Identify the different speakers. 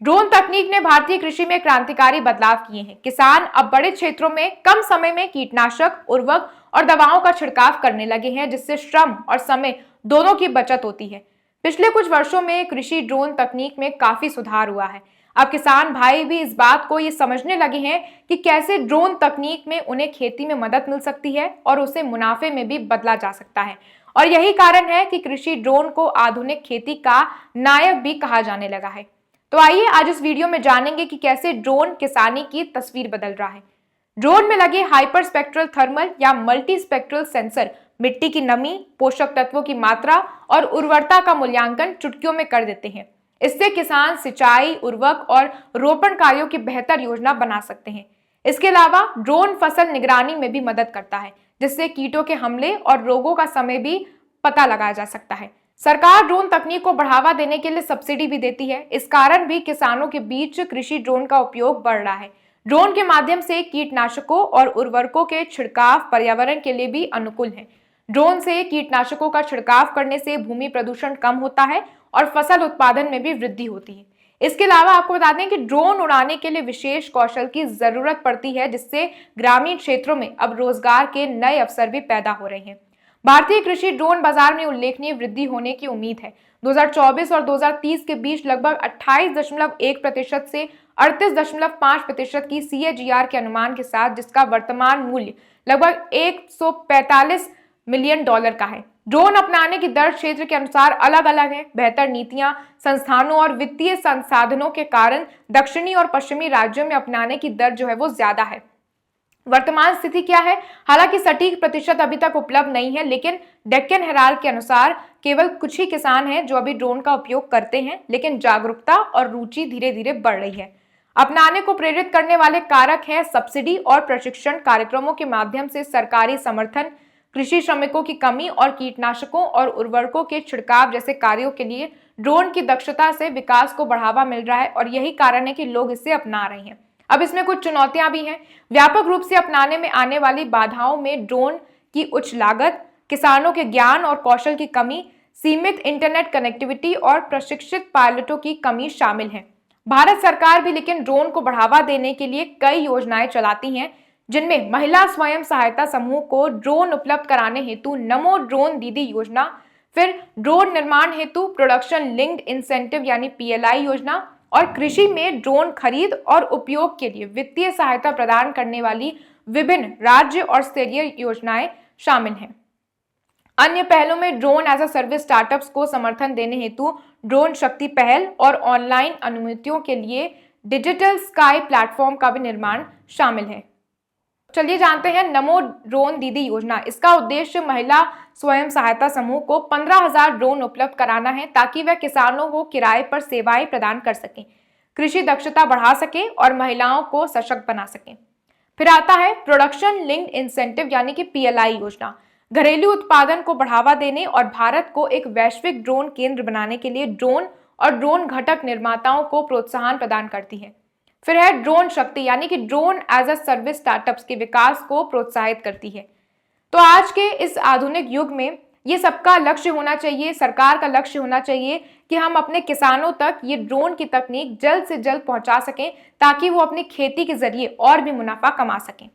Speaker 1: Drone तकनीक ने भारतीय कृषि में क्रांतिकारी बदलाव किए हैं। किसान अब बड़े क्षेत्रों में कम समय में कीटनाशक, उर्वरक और दवाओं का छिड़काव करने लगे हैं, जिससे श्रम और समय दोनों की बचत होती है। पिछले कुछ वर्षों में कृषि ड्रोन तकनीक में काफी सुधार हुआ है। अब किसान भाई भी इस बात को ये समझने लगे हैं कि कैसे ड्रोन तकनीक में उन्हें खेती में मदद मिल सकती है और उसे मुनाफे में भी बदला जा सकता है। और यही कारण है कि कृषि ड्रोन को आधुनिक खेती का नायक भी कहा जाने लगा है। तो आइए आज इस वीडियो में जानेंगे कि कैसे ड्रोन किसानी की तस्वीर बदल रहा है। ड्रोन में लगे हाइपर स्पेक्ट्रल थर्मल या मल्टी स्पेक्ट्रल सेंसर मिट्टी की नमी, पोषक तत्वों की मात्रा और उर्वरता का मूल्यांकन चुटकियों में कर देते हैं। इससे किसान सिंचाई, उर्वरक और रोपण कार्यों की बेहतर योजना बना सकते हैं। इसके अलावा ड्रोन फसल निगरानी में भी मदद करता है, जिससे कीटों के हमले और रोगों का समय भी पता लगाया जा सकता है। सरकार ड्रोन तकनीक को बढ़ावा देने के लिए सब्सिडी भी देती है। इस कारण भी किसानों के बीच कृषि ड्रोन का उपयोग बढ़ रहा है। ड्रोन के माध्यम से कीटनाशकों और उर्वरकों के छिड़काव पर्यावरण के लिए भी अनुकूल है। ड्रोन से कीटनाशकों का छिड़काव करने से भूमि प्रदूषण कम होता है और फसल उत्पादन में भी वृद्धि होती है। इसके अलावा आपको बता दें कि ड्रोन उड़ाने के लिए विशेष कौशल की जरूरत पड़ती है, जिससे ग्रामीण क्षेत्रों में अब रोजगार के नए अवसर भी पैदा हो रहे हैं। भारतीय कृषि ड्रोन बाजार में उल्लेखनीय वृद्धि होने की उम्मीद है। 2024 और 2030 के बीच लगभग 28.1% से 38.5% की CAGR के अनुमान के साथ, जिसका वर्तमान मूल्य लगभग $145 मिलियन का है। ड्रोन अपनाने की दर क्षेत्र के अनुसार अलग अलग है। बेहतर नीतियां, संस्थानों और वित्तीय संसाधनों के कारण दक्षिणी और पश्चिमी राज्यों में अपनाने की दर जो है वो ज्यादा है। वर्तमान स्थिति क्या है? हालांकि सटीक प्रतिशत अभी तक उपलब्ध नहीं है, लेकिन डेक्कन हेराल्ड के अनुसार केवल कुछ ही किसान हैं जो अभी ड्रोन का उपयोग करते हैं, लेकिन जागरूकता और रुचि धीरे धीरे बढ़ रही है। अपनाने को प्रेरित करने वाले कारक है सब्सिडी और प्रशिक्षण कार्यक्रमों के माध्यम से सरकारी समर्थन, कृषि श्रमिकों की कमी और कीटनाशकों और उर्वरकों के छिड़काव जैसे कार्यों के लिए ड्रोन की दक्षता से विकास को बढ़ावा मिल रहा है और यही कारण है कि लोग इसे अपना रहे हैं। अब इसमें कुछ चुनौतियां भी हैं। व्यापक रूप से अपनाने में आने वाली बाधाओं में ड्रोन की उच्च लागत, किसानों के ज्ञान और कौशल की कमी, सीमित इंटरनेट कनेक्टिविटी और प्रशिक्षित पायलटों की कमी शामिल है। भारत सरकार भी लेकिन ड्रोन को बढ़ावा देने के लिए कई योजनाएं चलाती हैं, जिनमें महिला स्वयं सहायता समूह को ड्रोन उपलब्ध कराने हेतु नमो ड्रोन दीदी योजना, फिर ड्रोन निर्माण हेतु प्रोडक्शन लिंक्ड इंसेंटिव यानी PLI योजना और कृषि में ड्रोन खरीद और उपयोग के लिए वित्तीय सहायता प्रदान करने वाली विभिन्न राज्य और स्तरीय योजनाएं शामिल हैं। अन्य पहलों में drone as a service startups को समर्थन देने हेतु ड्रोन शक्ति पहल और ऑनलाइन अनुमतियों के लिए डिजिटल स्काई प्लेटफॉर्म का भी निर्माण शामिल है। चलिए जानते हैं नमो ड्रोन दीदी योजना। इसका उद्देश्य महिला स्वयं सहायता समूह को 15,000 ड्रोन उपलब्ध कराना है, ताकि वह किसानों को किराए पर सेवाएं प्रदान कर सकें, कृषि दक्षता बढ़ा सकें और महिलाओं को सशक्त बना सकें। फिर आता है प्रोडक्शन लिंक्ड इंसेंटिव यानी कि PLI योजना। घरेलू उत्पादन को बढ़ावा देने और भारत को एक वैश्विक ड्रोन केंद्र बनाने के लिए ड्रोन और ड्रोन घटक निर्माताओं को प्रोत्साहन प्रदान करती है। फिर है ड्रोन शक्ति यानी कि drone as a service startups के विकास को प्रोत्साहित करती है। तो आज के इस आधुनिक युग में ये सबका लक्ष्य होना चाहिए, सरकार का लक्ष्य होना चाहिए कि हम अपने किसानों तक ये ड्रोन की तकनीक जल्द से जल्द पहुंचा सकें, ताकि वो अपनी खेती के जरिए और भी मुनाफा कमा सकें।